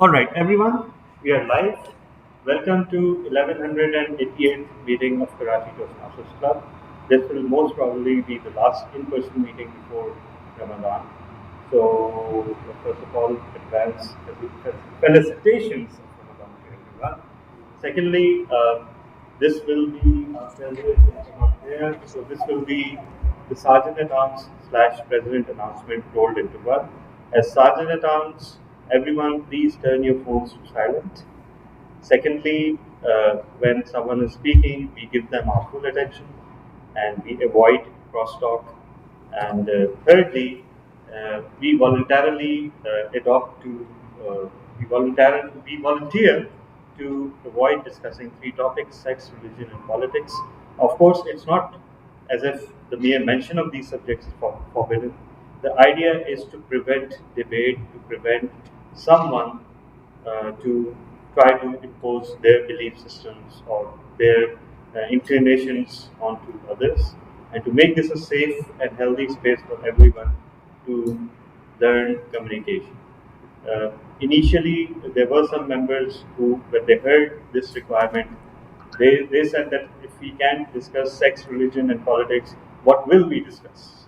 All right, everyone, we are live. Welcome to 1188th meeting of Karachi Toastmasters Club. This will most probably be the last in-person meeting before Ramadan. So, first of all, advance felicitations of Ramadan to everyone. Secondly, this will be president is not there, so this will be the sergeant at arms slash president announcement rolled into one. As sergeant at arms, everyone please turn your phones to silent. Secondly, when someone is speaking, we give them our full attention and we avoid crosstalk. And thirdly, we voluntarily adopt to we volunteer to avoid discussing three topics: sex, religion, and politics. Of course, it's not as if the mere mention of these subjects is forbidden. The idea is to prevent debate, to prevent someone to try to impose their belief systems or their inclinations onto others, and to make this a safe and healthy space for everyone to learn communication. Initially, there were some members who, when they heard this requirement, they said that if we can't discuss sex, religion, and politics, what will we discuss?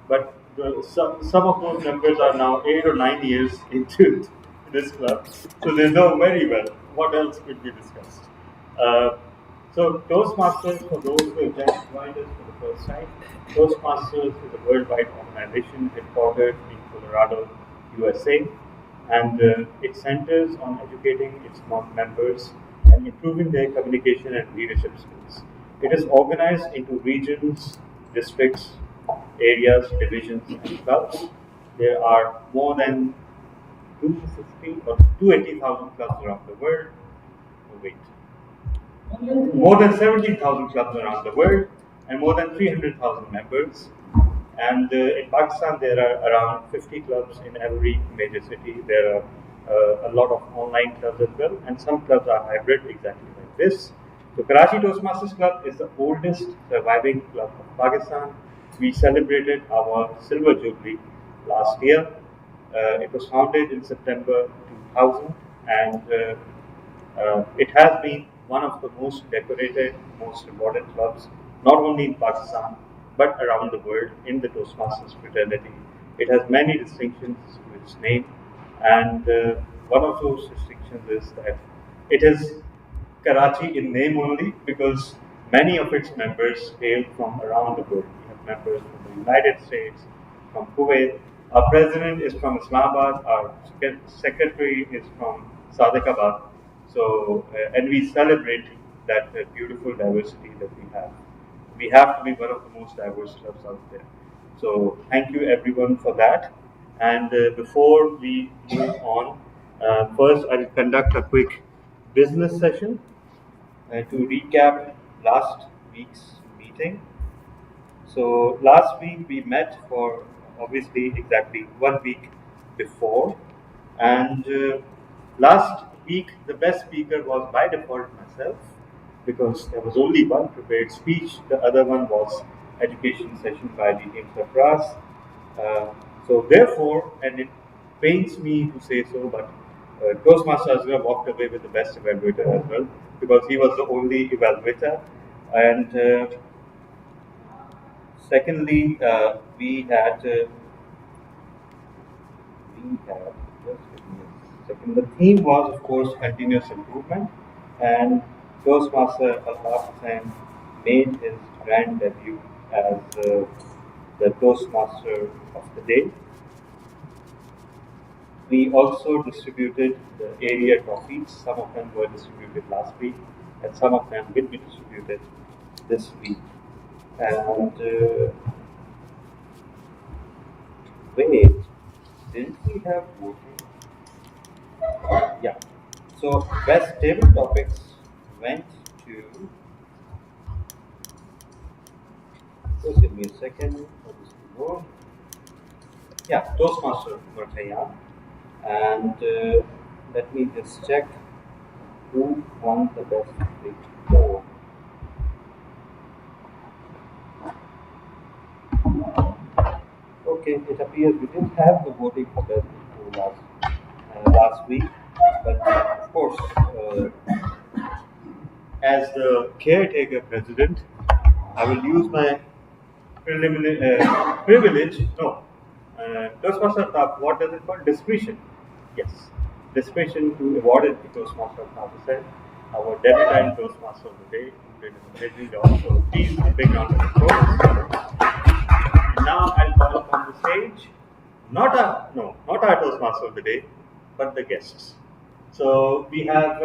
But some of those members are now 8 or 9 years into this club, so they know very well what else could be discussed. Uh, so Toastmasters, for those who have just joined us for the first time, Toastmasters is a worldwide organization headquartered in Colorado, USA, and it centers on educating its members and improving their communication and leadership skills. It is organized into regions, districts, areas, divisions, and clubs. There are more than 250 or 280,000 clubs around the world. Oh, wait. More than 17,000 clubs around the world and more than 300,000 members. And in Pakistan, there are around 50 clubs in every major city. There are a lot of online clubs as well, and some clubs are hybrid, exactly like this. So, Karachi Toastmasters Club is the oldest surviving club of Pakistan. We celebrated our silver jubilee last year. It was founded in September 2000, and it has been one of the most decorated, most rewarded clubs, not only in Pakistan but around the world in the Toastmasters fraternity. It has many distinctions to its name, and one of those distinctions is that it is Karachi in name only because many of its members hail from around the world. We have members from the United States, from Kuwait. Our president is from Islamabad. Our secretary is from Sadiqabad. So, and we celebrate that beautiful diversity that we have. We have to be one of the most diverse clubs out there. So, thank you everyone for that. And before we move on, first I'll conduct a quick business session to recap last week's meeting. So last week we met for obviously exactly 1 week before, and last week the best speaker was by default myself because there was only one prepared speech. The other one was education session by the Sarfraz. So therefore, and it pains me to say so, but Toastmaster Azra walked away with the best evaluator as well because he was the only evaluator. And secondly, we had just give me a second. The theme was, of course, continuous improvement, and Toastmaster Al Hussain made his grand debut as the Toastmaster of the day. We also distributed the area trophies. Some of them were distributed last week, and some of them will be distributed this week. And wait, didn't we have voting? Yeah. So best table topics went to. Just give me a second for this to go. Yeah, Toastmaster Murtayan. And let me just check who won the best big four. Okay, it appears we didn't have the voting for best big four last week. last week. But of course, as the caretaker president, I will use my privilege. No, Toastmaster Top. What does it call? Discretion. Yes, discretion to award it to Toastmaster Top. Said our debutante Toastmaster of the day, who did an amazing job. So please, a big round of applause. And now I'll call upon the stage, not our Toastmaster of the day, but the guests. So we have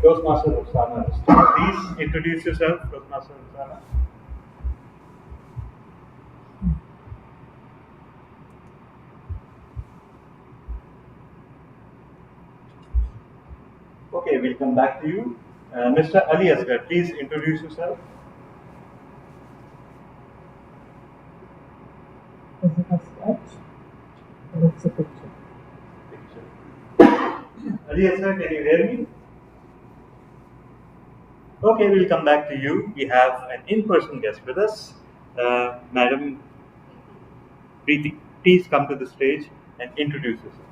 Toastmaster Roxana. Please introduce yourself, Toastmaster Roxana. Okay, we'll come back to you. Mr. Ali Asgar, please introduce yourself. Is it a sketch or it's a picture? Ali Asgar, can you hear me? Okay, we'll come back to you. We have an in-person guest with us, Madam Preeti. Please come to the stage and introduce yourself.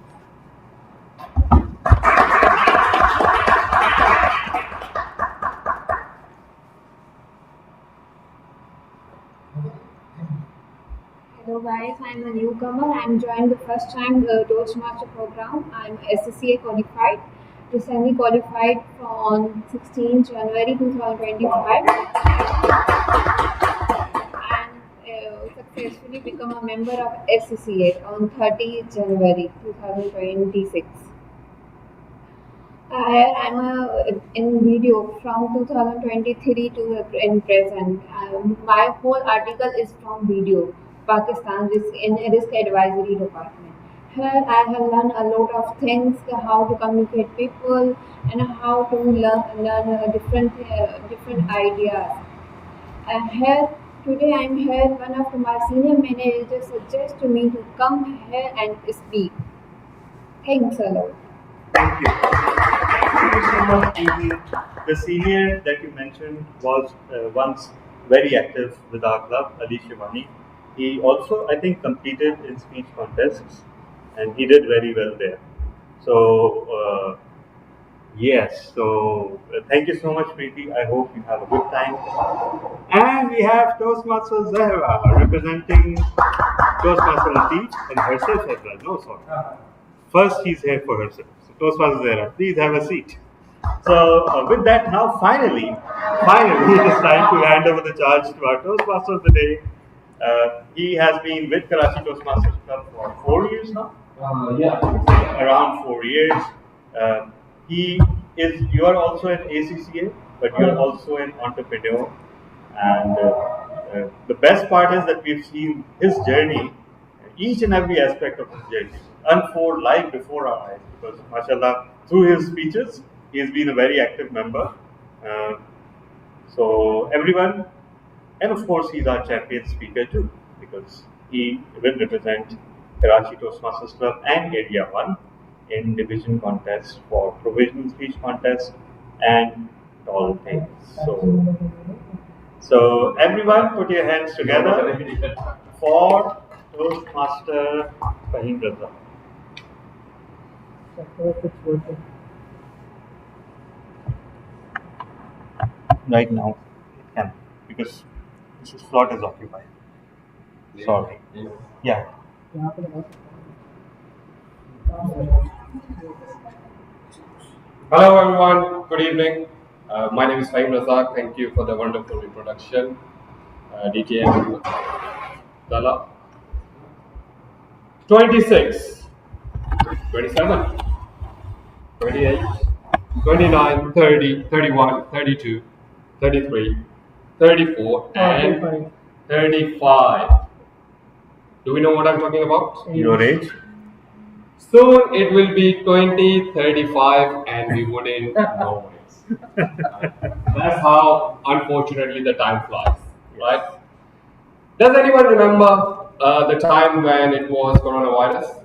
Hello guys, I'm a newcomer. I'm joined the first time the Toastmaster program. I'm SCCA qualified, recently qualified on 16 January 2025 and successfully become a member of SCCA on 30 January 2026. I'm in video from 2023 to in present. My whole article is from video. Pakistan risk advisory department. Here I have learned a lot of things, how to communicate people and how to learn different ideas. And here today I'm here. One of my senior managers suggested me to come here and speak. Thanks a lot. Thank you. Thank you so much, Preeti. The senior that you mentioned was once very active with our club, Ali Shivani. He also, I think, competed in speech contests and he did very well there. So, yes, so thank you so much, Preeti. I hope you have a good time. And we have Toastmaster Zahra representing Toastmaster Latif and herself as well. No, sorry. First, he's here for herself. So, Toastmaster Zahra, please have a seat. So, with that, now finally, it is time to hand over the charge to our Toastmaster of the day. He has been with Karachi Toastmasters Club for 4 years now. Yeah. Around 4 years. You are also an ACCA, but you are also an entrepreneur. And the best part is that we've seen his journey, each and every aspect of his journey, unfold live before our eyes. Because, mashallah, through his speeches, he has been a very active member. So, everyone, and of course, he's our champion speaker too, because he will represent Karachi Toastmasters Club and Area 1 in division contests for provisional speech contests and all things. So everyone put your hands together for Toastmaster Fahim Raza. Right now, it can, because this slot is occupied. Sorry. Yeah. Hello everyone, good evening. My name is Fahim Razak. Thank you for the wonderful introduction. DTM Dala. 26, 27, 28, 29, 30, 31, 32, 33, 34 and 35. Do we know what I'm talking about? Your age? Soon it will be 2035 and we wouldn't know it. That's how, unfortunately, the time flies, right? Does anyone remember the time when it was coronavirus?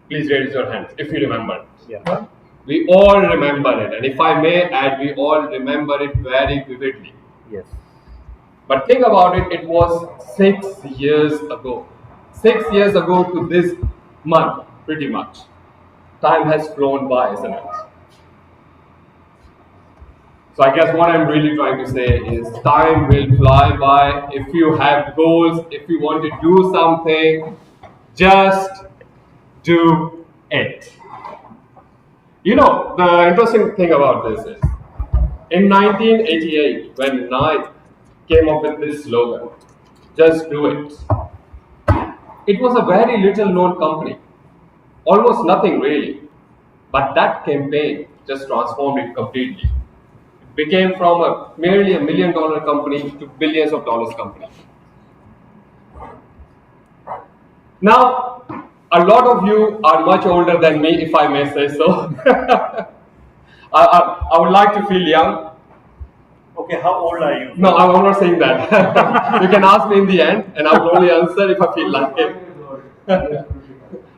Please raise your hands if you remember. Yeah. We all remember it, and if I may add, we all remember it very vividly. Yes. But think about it, it was 6 years ago. 6 years ago to this month, pretty much. time has flown by, isn't it? So I guess what I'm really trying to say is time will fly by. If you have goals, if you want to do something, just do it. The interesting thing about this is in 1988, when Nike came up with this slogan, just do it, it was a very little known company, almost nothing really. But that campaign just transformed it completely. It became from merely a $1 million company to billions of dollars company. Now, a lot of you are much older than me, if I may say so. I would like to feel young. Okay, how old are you? No, I'm not saying that. You can ask me in the end, and I will only answer if I feel like it.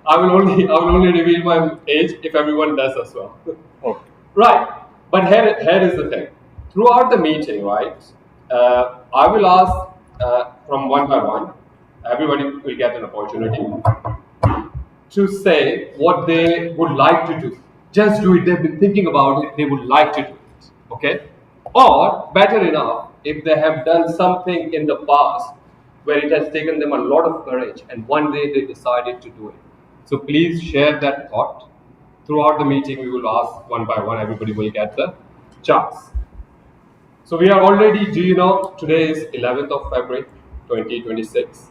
I will only reveal my age if everyone does as well. Okay. Right. But here is the thing. Throughout the meeting, right, I will ask from one by one. Everybody will get an opportunity to say what they would like to do. Just do it. They've been thinking about it. They would like to do it. Okay? Or, better enough, if they have done something in the past where it has taken them a lot of courage and one day they decided to do it. So please share that thought. Throughout the meeting, we will ask one by one. Everybody will get the chance. So we are already, do you know, today is 11th of February 2026.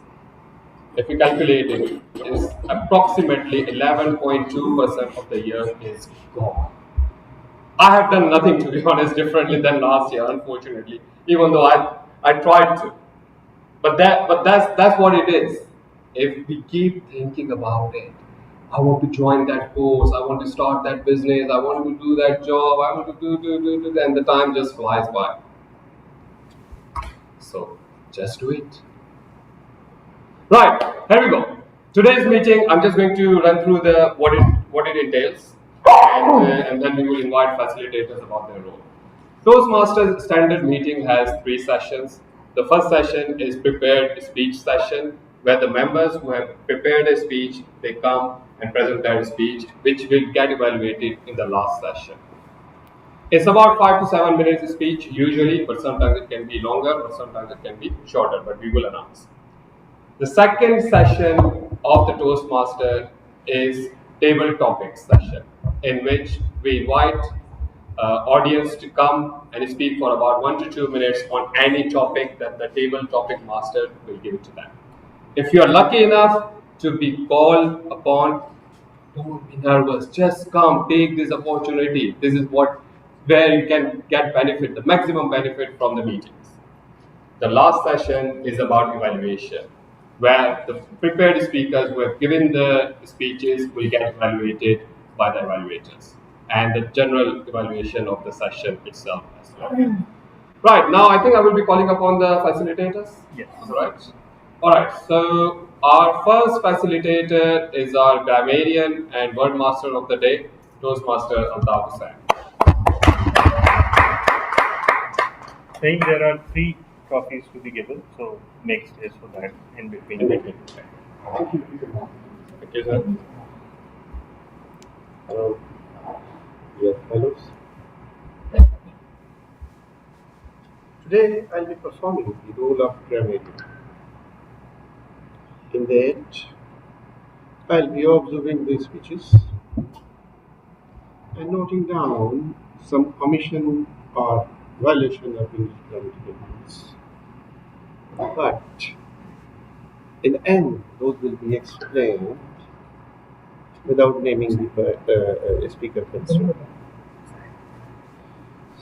If you calculate it, is approximately 11.2% of the year is gone. I have done nothing, to be honest, differently than last year, unfortunately, even though I tried to. But that's what it is. If we keep thinking about it, I want to join that course, I want to start that business, I want to do that job, I want to do, and the time just flies by. So just do it. Right, here we go. Today's meeting, I'm just going to run through what it entails, and then we will invite facilitators about their role. Toastmasters standard meeting has 3 sessions. The first session is prepared speech session, where the members who have prepared a speech, they come and present their speech, which will get evaluated in the last session. It's about 5 to 7 minutes speech usually, but sometimes it can be longer or sometimes it can be shorter, but we will announce. The second session of the Toastmaster is table topics session, in which we invite audience to come and speak for about 1 to 2 minutes on any topic that the table topic master will give it to them. If you are lucky enough to be called upon, don't be nervous. Just come, take this opportunity. This is where you can get benefit, the maximum benefit from the meetings. The last session is about evaluation, where the prepared speakers who have given the speeches will get evaluated by the evaluators, and the general evaluation of the session itself as well. Right, now I think I will be calling upon the facilitators. Yes. All right, so our first facilitator is our grammarian and word master of the day, Toastmaster Altaf Hussain. Saying there are 3 trophies to be given, so make space for that in between. Thank you, sir. Yes, hello. Today I'll be performing the role of grammarian. In that, I'll be observing the speeches and noting down some omission or violation of English grammatical rules. But in the end, those will be explained without naming the speaker concerned.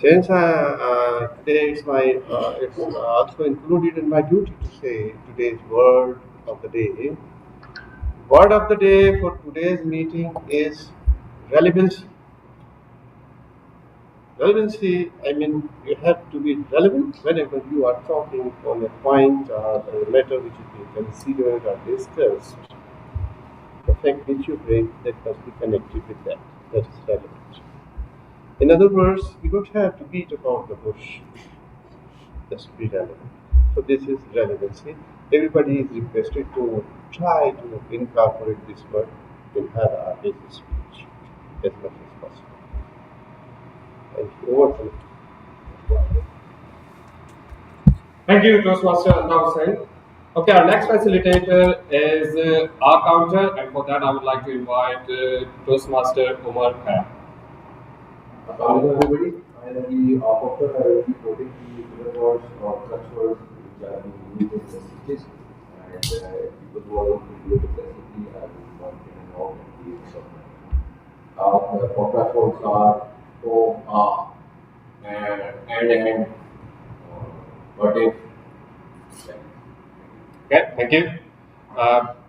Since today it's also included in my duty to say today's word of the day. Word of the day for today's meeting is relevancy. Relevancy, I mean, you have to be relevant whenever you are talking on a point or a matter which is being considered or discussed. The fact which you bring, that must be connected with that. That is relevant. In other words, you don't have to beat about the bush just to be relevant. So this is relevancy. Everybody is requested to try to incorporate this word in his speech. as much as possible. Thank you. Over to you. Thank you, Toastmaster Anna Hussain. Okay, our next facilitator is our counter, and for that I would like to invite Toastmaster Umar Khan. Assalamualaikum everybody. I am the author. I will be quoting the figure words or clutch words which are being used in the speeches. And people who are looking to do it successfully, I will point in and out and create something. The clutch words are so, and, what if. Okay, thank you.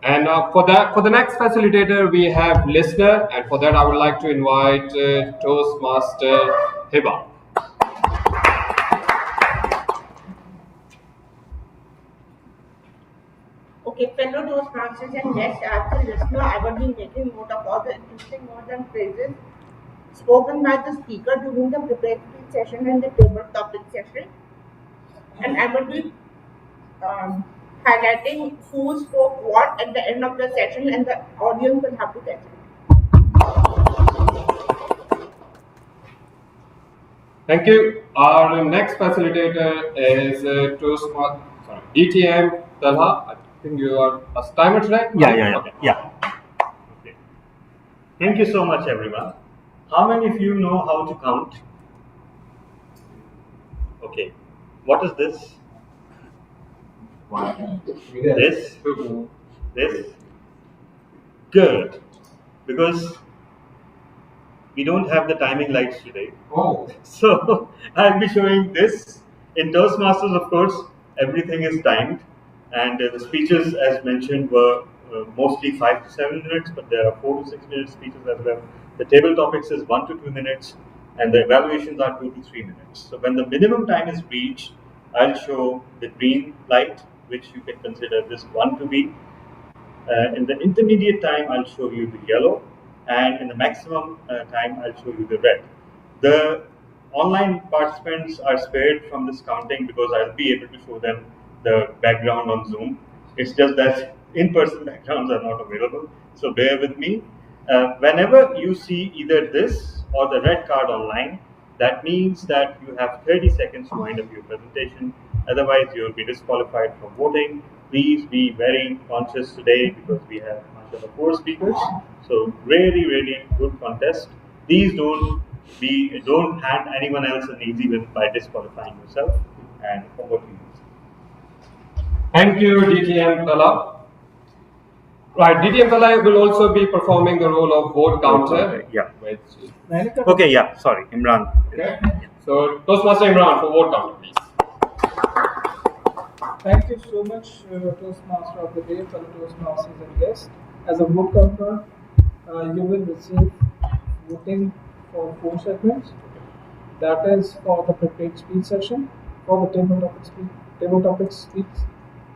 And for the next facilitator, we have listener, and for that I would like to invite Toastmaster Hiba. Okay, fellow Toastmasters and guests, as the listener, I will be making note of all the interesting words and phrases spoken by the speaker during the preparatory session and the table topic session. And I will be highlighting who spoke what at the end of the session, and the audience will have to catch it. Thank you. Our next facilitator is DTM Talha. I think you are a timer today? Yeah. Okay. Yeah. Okay. Thank you so much, everyone. How many of you know how to count? Okay. What is this? This? This? Good. Because we don't have the timing lights today. Oh. So I'll be showing this. In Toastmasters, of course, everything is timed. And the speeches, as mentioned, were mostly 5 to 7 minutes, but there are 4 to 6 minute speeches as well. The table topics is 1 to 2 minutes, and the evaluations are 2 to 3 minutes. So when the minimum time is reached, I'll show the green light, which you can consider this one to be. In the intermediate time, I'll show you the yellow, and in the maximum time, I'll show you the red. The online participants are spared from this counting because I'll be able to show them the background on Zoom. It's just that in-person backgrounds are not available, so bear with me. Whenever you see either this or the red card online, that means that you have 30 seconds to wind up your presentation. Otherwise, you will be disqualified from voting. Please be very conscious today because we have much of the 4 speakers. So really good contest. Please don't hand anyone else an easy win by disqualifying yourself. And over to you. Thank you, DTM Talha. Right, DTM Talha will also be performing the role of vote counter. Yeah. Which, Okay, yeah, sorry, Imran. okay. So, Toastmaster Imran for vote counter, please. Thank you so much, Toastmaster of the Day, fellow Toastmasters and guests. As a vote counter, you will receive voting for 4 segments. That is for the prepared speech session, for the table topic speech,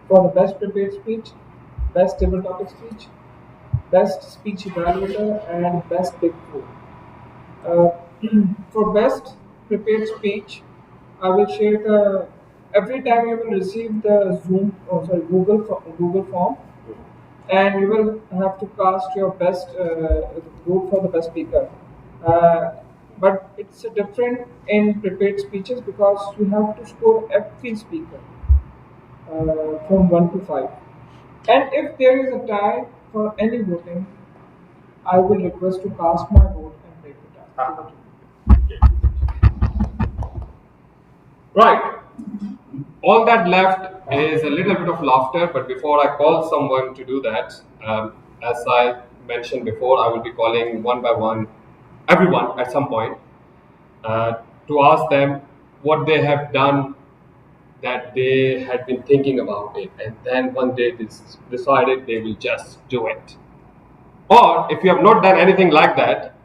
for the best prepared speech, best table topic speech, best speech evaluator, and best big four. For best prepared speech, I will share the every time you will receive the Google form, and you will have to cast your best vote for the best speaker. But it's different in prepared speeches because you have to score every speaker from 1 to 5. And if there is a tie for any voting, I will request to cast my vote and break the tie. Right. All that left is a little bit of laughter, but before I call someone to do that, as I mentioned before, I will be calling one by one everyone at some point to ask them what they have done that they had been thinking about it, and then one day decided they will just do it. Or if you have not done anything like that,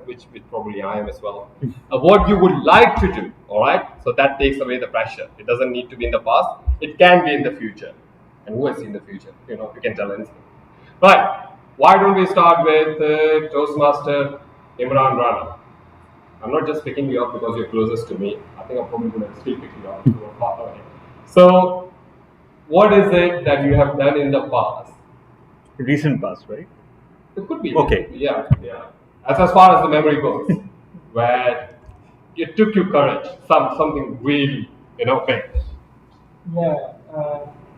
which probably I am as well, what you would like to do, all right? So that takes away the pressure. It doesn't need to be in the past. It can be in the future. And who has seen the future? You know, you can tell anything. Right. Why don't we start with Toastmaster Imran Rana? I'm not just picking you up because you're closest to me. I think I'm probably going to still pick you up if you are far away. So, what is it that you have done in the past? Recent past, right? It could be. Okay. Yeah. That's as far as the memory goes, where it took you courage, something really, big. Yeah.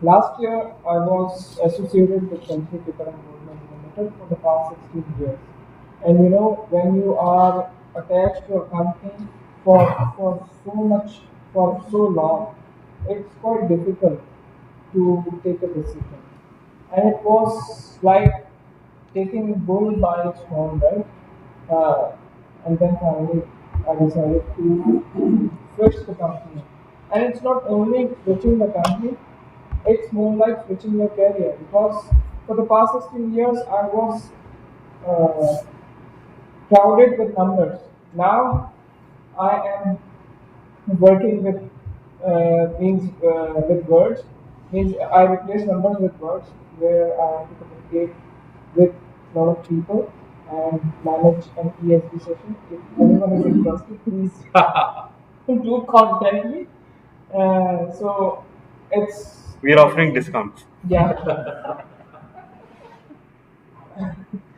Last year, I was associated with Century Paper and Goldman Limited for the past 16 years. And when you are attached to a company for so much, for so long, it's quite difficult to take a decision. And it was like taking bull by its horn, right? And then finally, I decided to switch the company. And it's not only switching the company, it's more like switching your career because for the past 16 years I was uh, crowded with numbers. Now I am working with means with words, means I replace numbers with words where I have to communicate with a lot of people and manage an ESG session. If anyone is interested, please do contact me. So it's We are offering discounts. yeah.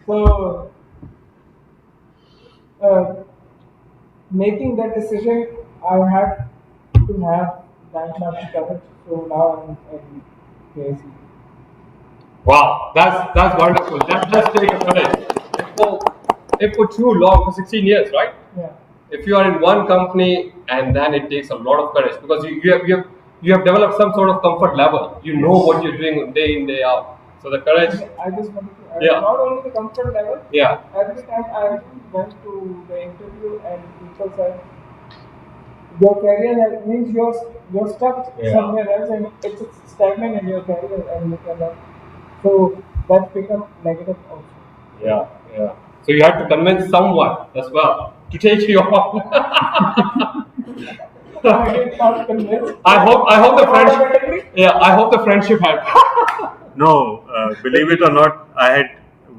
So uh, making that decision, I had to have that much courage. So now I'm crazy. Wow, that's wonderful. That's take a courage. It for too long, for 16 years, right? Yeah. If you are in one company and then it takes a lot of courage because you have developed some sort of comfort level. You know what you're doing day in, day out. So the courage. I just wanted to add, Yeah. not only the comfort level, Yeah. every time I went to the interview and people said, your career means you're stuck Yeah. somewhere else and it's stagnant in your career and you cannot. So that's become negative also. Yeah, yeah. So you had to convince someone as well to take you on. I did not convince. I hope the friendship. Yeah, I hope the friendship helped. No, believe it or not, I had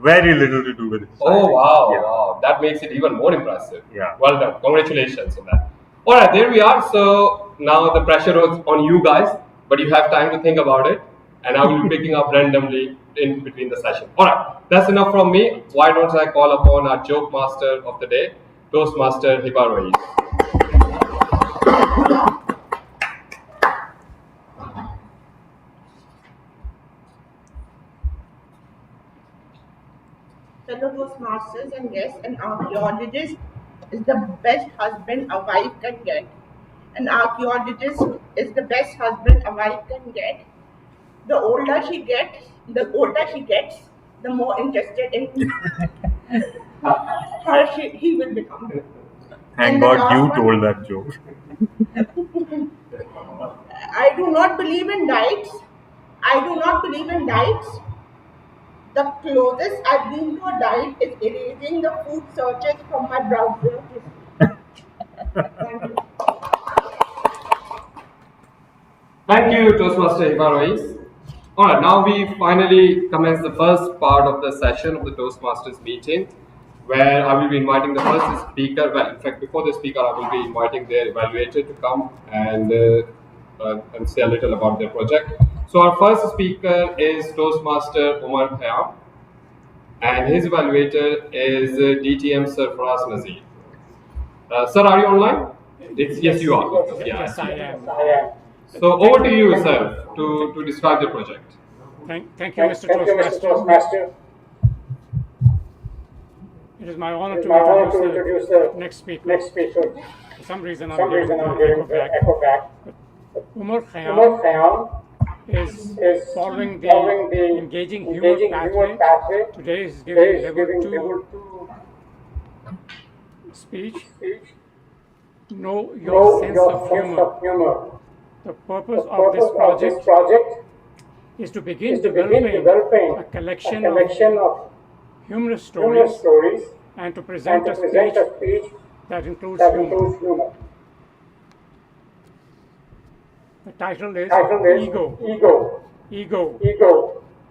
very little to do with it. Oh wow, Yeah. wow, that makes it even more impressive. Yeah. Well done. Congratulations on that. All right, there we are. So now the pressure is on you guys, but you have time to think about it, and I will be picking up randomly in between the session. All right, that's enough from me. Why don't I call upon our joke master of the day, Toastmaster Hiba Rois. Fellow Toastmasters and guests, an archaeologist is the best husband a wife can get. An archaeologist is the best husband a wife can get. The older she gets, the more interested in her he will become. Thank And the God last you one- told that joke. I do not believe in diets. I do not believe in diets. The closest I've been to a diet is erasing the food searches from my browser history. Thank you. Thank you, Toastmaster Hiba Rois. All right, now we finally commence the first part of the session of the Toastmasters meeting, where I will be inviting the first speaker. Well, in fact, before the speaker, I will be inviting their evaluator to come and say a little about their project. So our first speaker is Toastmaster Umar Khayyam, and his evaluator is DTM Sarfaraz Nazir. Sir, are you online? Yes, you are. Yes, I am. So over to you, sir, to describe the project. Thank you, Mr. Toastmaster. It is my honor to introduce the next speaker. For some reason, I'm getting the echo back. Umar Khayyam is following the engaging humor pathway. Today is giving level 2 speech. Know your sense of humor. The purpose of this project is to begin developing a collection of humorous stories and to present a speech that includes humor. The title is Ego.